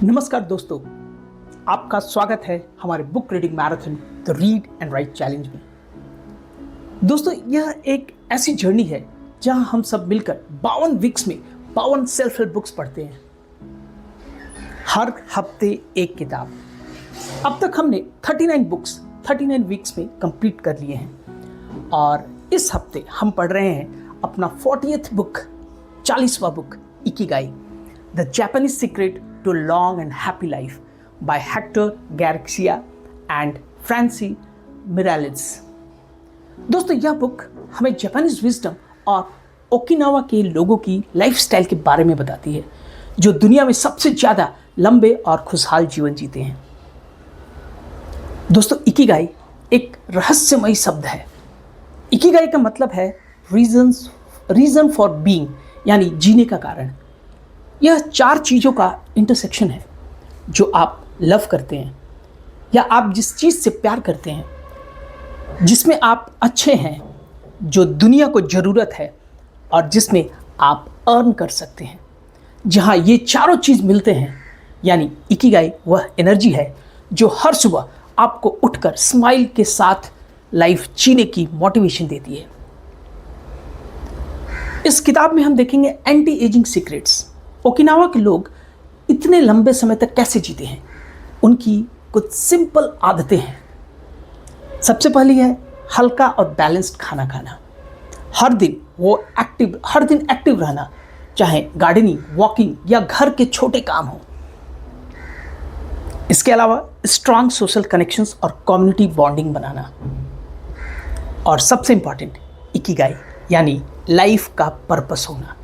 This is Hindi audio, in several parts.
नमस्कार दोस्तों, आपका स्वागत है हमारे book reading marathon the read and right challenge में। दोस्तों, यह एक ऐसी जर्नी है जहां हम सब मिलकर 52 वीक्स में 52 सेल्फ हेल्प बुक्स पढ़ते हैं। हर हफ्ते एक किताब। अब तक हमने 39 बुक्स 39 वीक्स में कंप्लीट कर लिए हैं और इस हफ्ते हम पढ़ रहे हैं अपना 40th बुक, 40वां book, Ikigai, the Japanese secret to a long and happy life by Hector Garcia and Francis Miralles। दोस्तों, यह बुक हमें जापानीज विजडम और ओकिनावा के लोगों की लाइफस्टाइल के बारे में बताती है, जो दुनिया में सबसे ज़्यादा लंबे और खुशहाल जीवन जीते हैं। दोस्तों, इकिगाई एक रहस्यमयी शब्द है। इकिगाई का मतलब है रीजन फॉर बीइंग, यानी जीने का कारण। यह 4 चीज़ों का इंटरसेक्शन है जो आप लव करते हैं या आप जिस चीज़ से प्यार करते हैं, जिसमें आप अच्छे हैं, जो दुनिया को ज़रूरत है और जिसमें आप अर्न कर सकते हैं। जहाँ ये चारों चीज़ मिलते हैं, यानी इकिगाई वह एनर्जी है जो हर सुबह आपको उठकर स्माइल के साथ लाइफ जीने की मोटिवेशन देती है। इस किताब में हम देखेंगे एंटी एजिंग सीक्रेट्स। ओकिनावा के लोग इतने लंबे समय तक कैसे जीते हैं, उनकी कुछ सिंपल आदतें हैं। सबसे पहली है हल्का और बैलेंस्ड खाना खाना। हर दिन एक्टिव रहना, चाहे गार्डनिंग, वॉकिंग या घर के छोटे काम हो। इसके अलावा स्ट्रांग सोशल कनेक्शंस और कम्युनिटी बॉन्डिंग बनाना। और सबसे इंपॉर्टेंट, इकिगाई यानी लाइफ का पर्पस होना।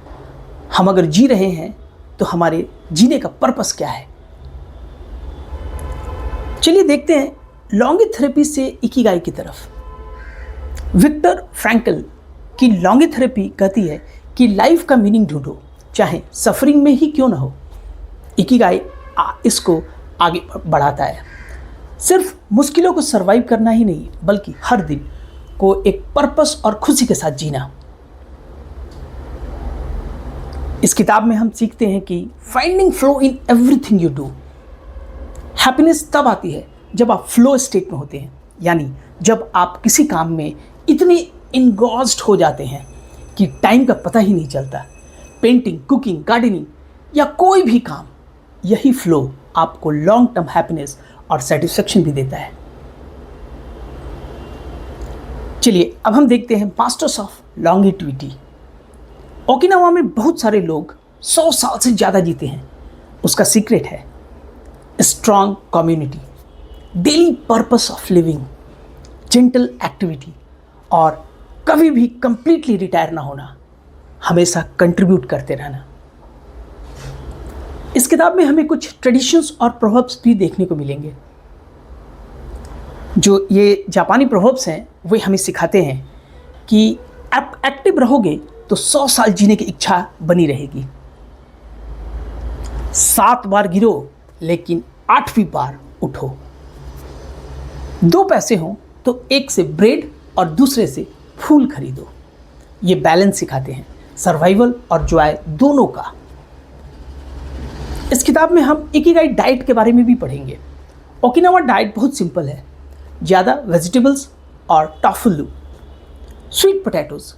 हम अगर जी रहे हैं तो हमारे जीने का पर्पस क्या है। चलिए देखते हैं लॉन्गीथेरेपी से इकिगाई की तरफ। विक्टर फ्रैंकल की लॉन्गीथेरेपी कहती है कि लाइफ का मीनिंग ढूंढो, चाहे सफरिंग में ही क्यों ना हो। इकिगाई इसको आगे बढ़ाता है। सिर्फ मुश्किलों को सरवाइव करना ही नहीं, बल्कि हर दिन को एक पर्पस और खुशी के साथ जीना। इस किताब में हम सीखते हैं कि finding flow in everything you do. Happiness तब आती है जब आप फ्लो स्टेट में होते हैं, यानी जब आप किसी काम में इतने इन्गॉज्ड हो जाते हैं कि टाइम का पता ही नहीं चलता। पेंटिंग, कुकिंग, गार्डनिंग या कोई भी काम, यही फ्लो आपको लॉन्ग टर्म हैप्पीनेस और सेटिस्फैक्शन भी देता है। चलिए अब हम देखते हैं मास्टर्स ऑफ लॉन्गेटिविटी। ओकिनावा में बहुत सारे लोग 100 साल से ज़्यादा जीते हैं। उसका सीक्रेट है strong community, daily purpose of living, gentle activity और कभी भी कंप्लीटली रिटायर ना होना, हमेशा कंट्रीब्यूट करते रहना। इस किताब में हमें कुछ ट्रेडिशंस और प्रोवर्ब्स भी देखने को मिलेंगे। जो ये जापानी प्रोवर्ब्स हैं वे हमें सिखाते हैं कि आप एक्टिव रहोगे तो 100 साल जीने की इच्छा बनी रहेगी। 7 बार गिरो लेकिन 8वीं बार उठो। 2 पैसे हों तो एक से ब्रेड और दूसरे से फूल खरीदो। ये बैलेंस सिखाते हैं, सर्वाइवल और जॉय दोनों का। इस किताब में हम इकिगाई डाइट के बारे में भी पढ़ेंगे। ओकिनावा डाइट बहुत सिंपल है। ज़्यादा वेजिटेबल्स और टोफुलू, स्वीट पोटैटोज,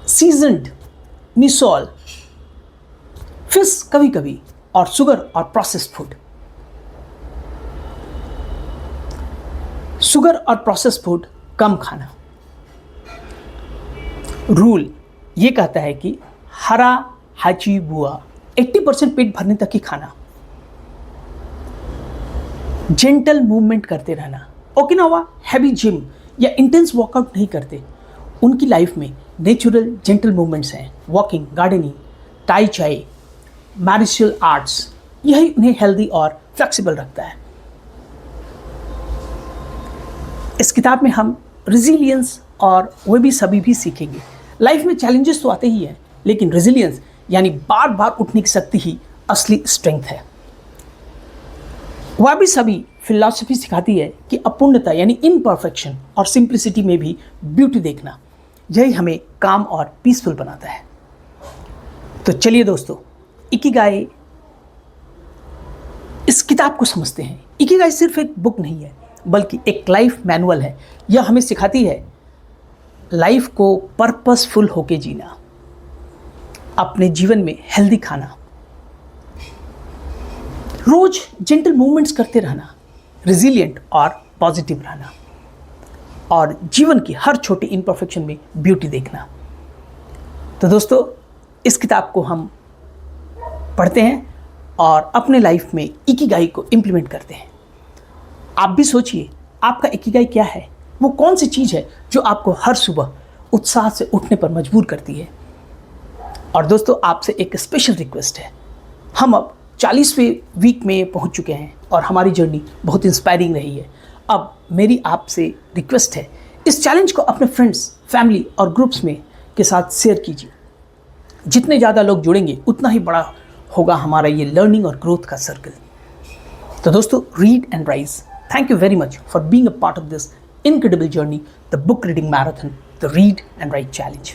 सीजन्ड मिसोल, फिश कभी कभी, और शुगर और प्रोसेस्ड फूड। शुगर और प्रोसेस्ड फूड कम खाना। रूल ये कहता है कि हरा हाची बुआ 80% पेट भरने तक ही खाना। जेंटल मूवमेंट करते रहना। ओकिनावा हैवी जिम या इंटेंस वर्कआउट नहीं करते। उनकी लाइफ में नेचुरल जेंटल मूवमेंट्स हैं। वॉकिंग, गार्डनिंग, टाई चाई, मार्शल आर्ट्स, यही उन्हें हेल्दी और फ्लेक्सिबल रखता है। इस किताब में हम रेजिलियंस और वे भी सभी भी सीखेंगे। लाइफ में चैलेंजेस तो आते ही हैं, लेकिन रेजिलियंस यानी बार बार उठने की शक्ति ही असली स्ट्रेंथ है। वह भी सभी फिलॉसफी सिखाती है कि अपूर्णता यानी इनपरफेक्शन और सिंप्लिसिटी में भी ब्यूटी देखना, यही हमें काम और पीसफुल बनाता है। तो चलिए दोस्तों, इकिगाई इस किताब को समझते हैं। इकिगाई सिर्फ एक बुक नहीं है, बल्कि एक लाइफ मैनुअल है। यह हमें सिखाती है लाइफ को पर्पसफुल होके जीना, अपने जीवन में हेल्दी खाना, रोज जेंटल मूवमेंट्स करते रहना, रिजिलियंट और पॉजिटिव रहना, और जीवन की हर छोटी इम्परफेक्शन में ब्यूटी देखना। तो दोस्तों, इस किताब को हम पढ़ते हैं और अपने लाइफ में इकिगाई को इम्प्लीमेंट करते हैं। आप भी सोचिए, आपका इकिगाई क्या है? वो कौन सी चीज़ है जो आपको हर सुबह उत्साह से उठने पर मजबूर करती है? और दोस्तों, आपसे एक स्पेशल रिक्वेस्ट है। हम अब 40वें वीक में पहुंच चुके हैं और हमारी जर्नी बहुत इंस्पायरिंग रही है। अब मेरी आपसे रिक्वेस्ट है, इस चैलेंज को अपने फ्रेंड्स, फैमिली और ग्रुप्स में के साथ शेयर कीजिए। जितने ज़्यादा लोग जुड़ेंगे, उतना ही बड़ा होगा हमारा ये लर्निंग और ग्रोथ का सर्कल। तो दोस्तों, read and rise, thank you very much for being a part of this incredible journey, the book reading marathon, the Read and Write Challenge.